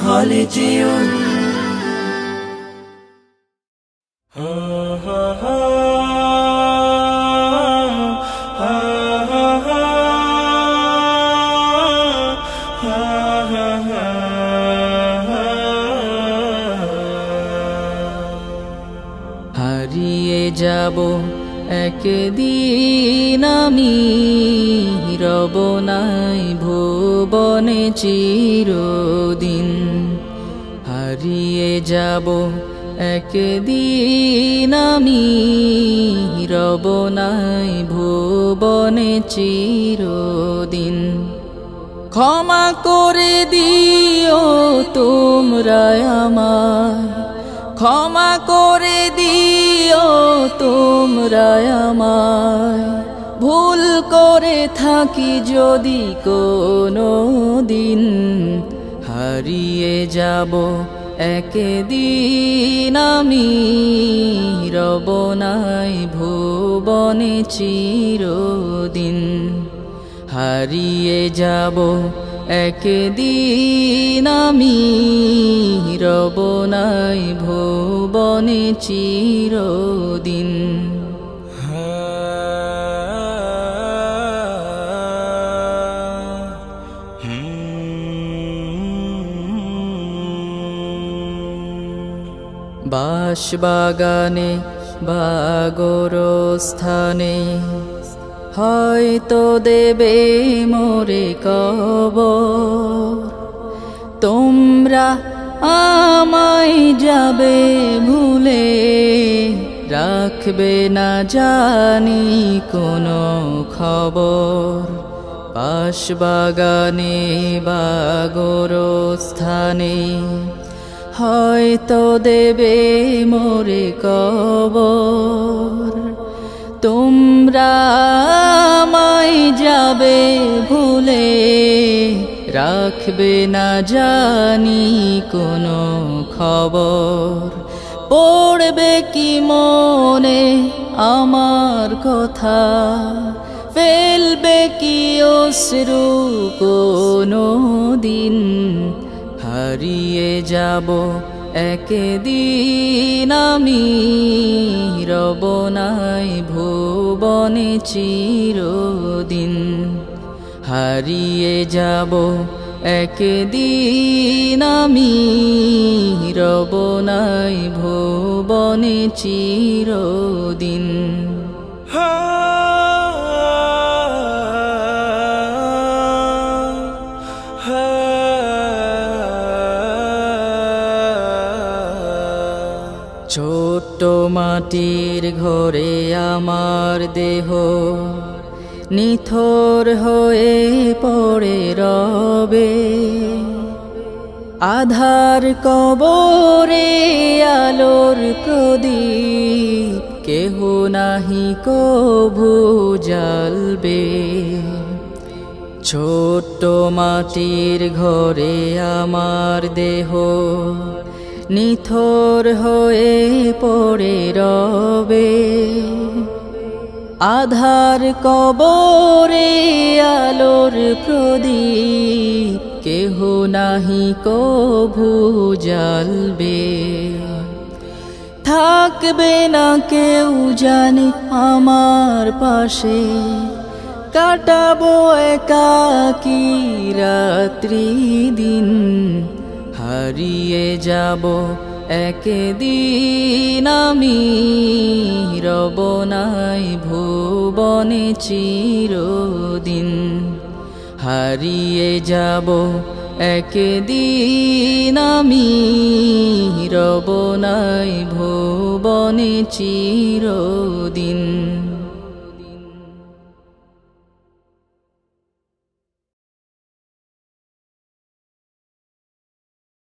خالدون হারিয়ে যাব একদিন আমি, রব নাই ভুবনে চিরদিন। হারিয়ে যাব একদিন আমি, রব নাই ভুবনে চিরদিন। ক্ষমা করে দিও তোমরা আমায়, ক্ষমা করে দিও তোমরা আমায়, ভুল করে থাকি যদি কোনো দিন। হারিয়ে যাব একদিন আমি, রব নাই ভুবনে চিরদিন। হারিয়ে যাব একদিন আমি, রব নাই ভুবনে চিরদিন। বাঁশবাগানে বা গোরস্থানে হয়তো দেবে মোরে কবর। তোমরা আমায় যাবে ভুলে, রাখবে না জানি কোনো খবর। বাঁশবাগানে বা গোরস্থানে হয়তো দেবে মোরে কবর। তোমরা আমায় যাবে ভুলে, রাখবে না জানি কোনো খবর। পড়বে কি মনে আমার কথা, ফেলবে কি অশ্রু কোনো দিন। হারিয়ে যাব একদিন আমি, রব নাই ভুবনে চিরদিন। হারিয়ে যাব একদিন আমি, রব নাই ভুবনে চিরদিন। ছোট্ট মাটির ঘরে আমার দেহ নিথর হয়ে পড়ে রবে। আধার কবরে আলোর প্রদীপ কেহ নাহি কভু জ্বালবে। ছোট্ট মাটির ঘরে আমার দেহ নিথর হয়ে পড়ে রবে। আধার কবরে আলোর প্রদীপ কেহ নাহি কভু জ্বালবে। থাকবে না কেউ জানি আমার পাশে, কাটাবো একাকী রাত্রি দিন। হারিয়ে যাব একদিন আমি, রব নাই ভুবনে চিরদিন। হারিয়ে যাব একদিন আমি, রব নাই ভুবনে চিরদিন।